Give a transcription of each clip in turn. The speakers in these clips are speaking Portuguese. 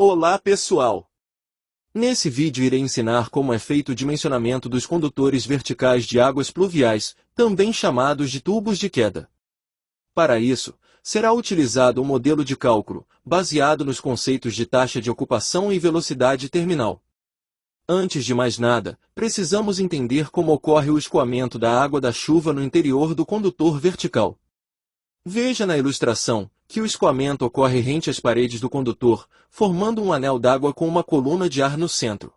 Olá pessoal! Nesse vídeo irei ensinar como é feito o dimensionamento dos condutores verticais de águas pluviais, também chamados de tubos de queda. Para isso, será utilizado um modelo de cálculo, baseado nos conceitos de taxa de ocupação e velocidade terminal. Antes de mais nada, precisamos entender como ocorre o escoamento da água da chuva no interior do condutor vertical. Veja na ilustração que o escoamento ocorre rente às paredes do condutor, formando um anel d'água com uma coluna de ar no centro.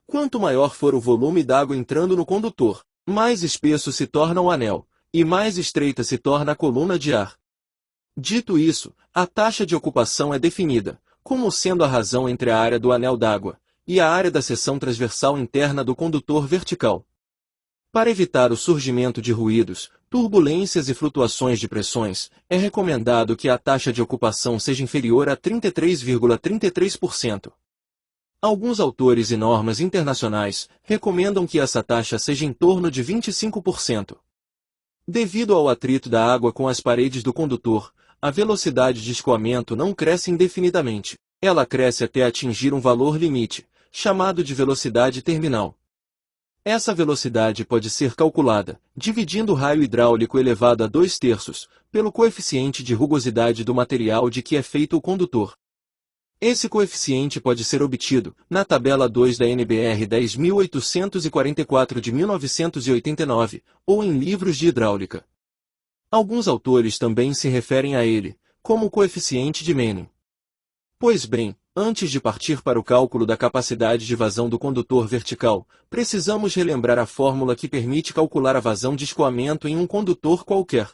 Quanto maior for o volume d'água entrando no condutor, mais espesso se torna o anel, e mais estreita se torna a coluna de ar. Dito isso, a taxa de ocupação é definida, como sendo a razão entre a área do anel d'água e a área da seção transversal interna do condutor vertical. Para evitar o surgimento de ruídos, turbulências e flutuações de pressões, é recomendado que a taxa de ocupação seja inferior a 33,33%. Alguns autores e normas internacionais recomendam que essa taxa seja em torno de 25%. Devido ao atrito da água com as paredes do condutor, a velocidade de escoamento não cresce indefinidamente. Ela cresce até atingir um valor limite, chamado de velocidade terminal. Essa velocidade pode ser calculada, dividindo o raio hidráulico elevado a 2/3, pelo coeficiente de rugosidade do material de que é feito o condutor. Esse coeficiente pode ser obtido, na tabela 2 da NBR 10.844 de 1989, ou em livros de hidráulica. Alguns autores também se referem a ele, como o coeficiente de Manning. Pois bem, antes de partir para o cálculo da capacidade de vazão do condutor vertical, precisamos relembrar a fórmula que permite calcular a vazão de escoamento em um condutor qualquer.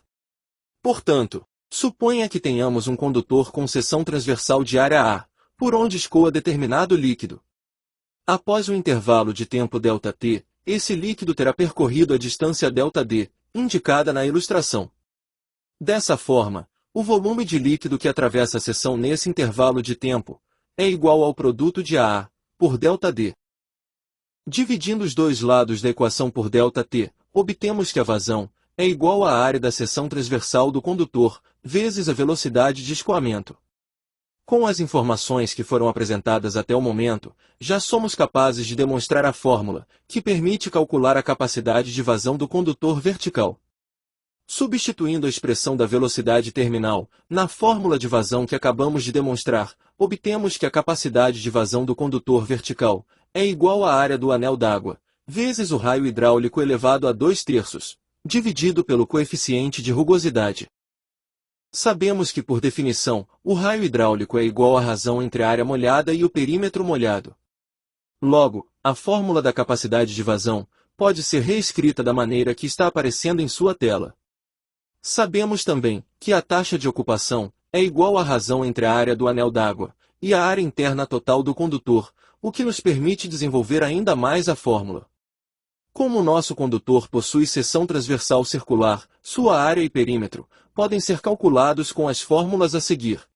Portanto, suponha que tenhamos um condutor com seção transversal de área A, por onde escoa determinado líquido. Após o intervalo de tempo ΔT, esse líquido terá percorrido a distância ΔD, indicada na ilustração. Dessa forma, o volume de líquido que atravessa a seção nesse intervalo de tempo é igual ao produto de AA por ΔD. Dividindo os dois lados da equação por ΔT, obtemos que a vazão é igual à área da seção transversal do condutor, vezes a velocidade de escoamento. Com as informações que foram apresentadas até o momento, já somos capazes de demonstrar a fórmula, que permite calcular a capacidade de vazão do condutor vertical. Substituindo a expressão da velocidade terminal na fórmula de vazão que acabamos de demonstrar, obtemos que a capacidade de vazão do condutor vertical é igual à área do anel d'água, vezes o raio hidráulico elevado a 2/3, dividido pelo coeficiente de rugosidade. Sabemos que, por definição, o raio hidráulico é igual à razão entre a área molhada e o perímetro molhado. Logo, a fórmula da capacidade de vazão pode ser reescrita da maneira que está aparecendo em sua tela. Sabemos também que a taxa de ocupação é igual à razão entre a área do anel d'água e a área interna total do condutor, o que nos permite desenvolver ainda mais a fórmula. Como o nosso condutor possui seção transversal circular, sua área e perímetro podem ser calculados com as fórmulas a seguir.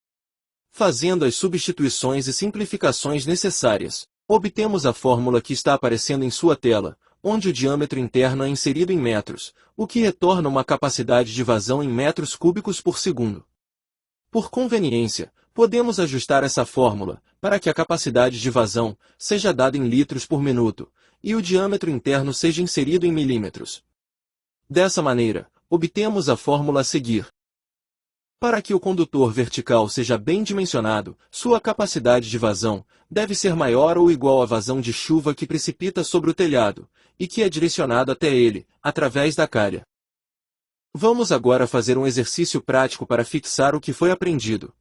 Fazendo as substituições e simplificações necessárias, obtemos a fórmula que está aparecendo em sua tela, onde o diâmetro interno é inserido em metros, o que retorna uma capacidade de vazão em metros cúbicos por segundo. Por conveniência, podemos ajustar essa fórmula para que a capacidade de vazão seja dada em litros por minuto, e o diâmetro interno seja inserido em milímetros. Dessa maneira, obtemos a fórmula a seguir. Para que o condutor vertical seja bem dimensionado, sua capacidade de vazão deve ser maior ou igual à vazão de chuva que precipita sobre o telhado, e que é direcionado até ele, através da calha. Vamos agora fazer um exercício prático para fixar o que foi aprendido.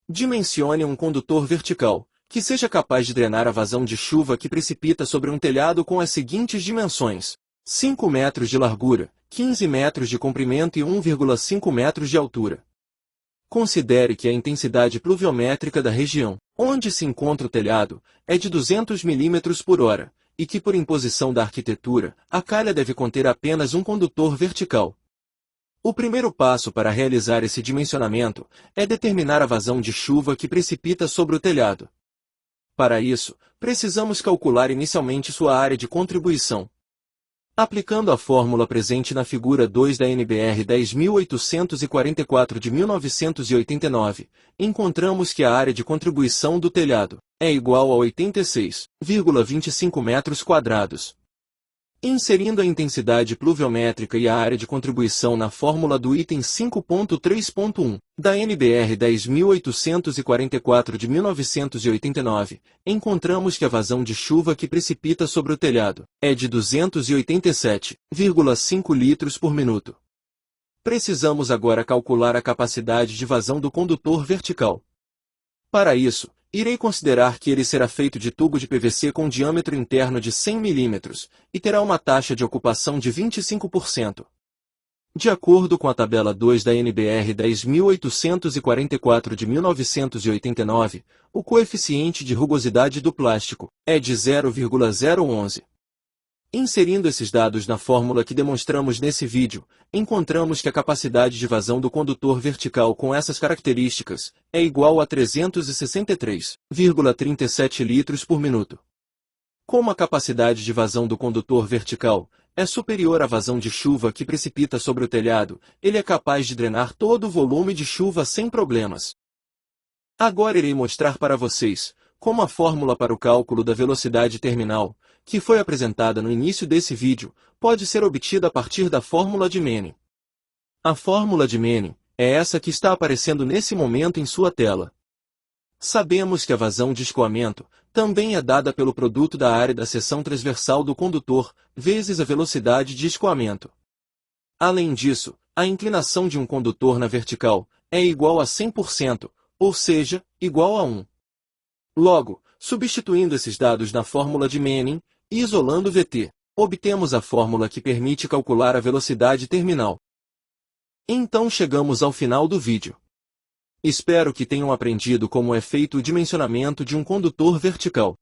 Dimensione um condutor vertical, que seja capaz de drenar a vazão de chuva que precipita sobre um telhado com as seguintes dimensões: 5 metros de largura, 15 metros de comprimento e 1,5 metros de altura. Considere que a intensidade pluviométrica da região, onde se encontra o telhado, é de 200 mm por hora, e que por imposição da arquitetura, a calha deve conter apenas um condutor vertical. O primeiro passo para realizar esse dimensionamento é determinar a vazão de chuva que precipita sobre o telhado. Para isso, precisamos calcular inicialmente sua área de contribuição. Aplicando a fórmula presente na figura 2 da NBR 10.844 de 1989, encontramos que a área de contribuição do telhado é igual a 86,25 metros quadrados. Inserindo a intensidade pluviométrica e a área de contribuição na fórmula do item 5.3.1 da NBR 10.844 de 1989, encontramos que a vazão de chuva que precipita sobre o telhado é de 287,5 litros por minuto. Precisamos agora calcular a capacidade de vazão do condutor vertical. Para isso, irei considerar que ele será feito de tubo de PVC com diâmetro interno de 100 mm e terá uma taxa de ocupação de 25%. De acordo com a tabela 2 da NBR 10.844 de 1989, o coeficiente de rugosidade do plástico é de 0,011. Inserindo esses dados na fórmula que demonstramos nesse vídeo, encontramos que a capacidade de vazão do condutor vertical com essas características é igual a 363,37 litros por minuto. Como a capacidade de vazão do condutor vertical é superior à vazão de chuva que precipita sobre o telhado, ele é capaz de drenar todo o volume de chuva sem problemas. Agora irei mostrar para vocês como a fórmula para o cálculo da velocidade terminal, que foi apresentada no início desse vídeo, pode ser obtida a partir da fórmula de Manning. A fórmula de Manning é essa que está aparecendo nesse momento em sua tela. Sabemos que a vazão de escoamento também é dada pelo produto da área da seção transversal do condutor, vezes a velocidade de escoamento. Além disso, a inclinação de um condutor na vertical é igual a 100%, ou seja, igual a 1. Logo, substituindo esses dados na fórmula de Manning e isolando VT, obtemos a fórmula que permite calcular a velocidade terminal. Então chegamos ao final do vídeo. Espero que tenham aprendido como é feito o dimensionamento de um condutor vertical.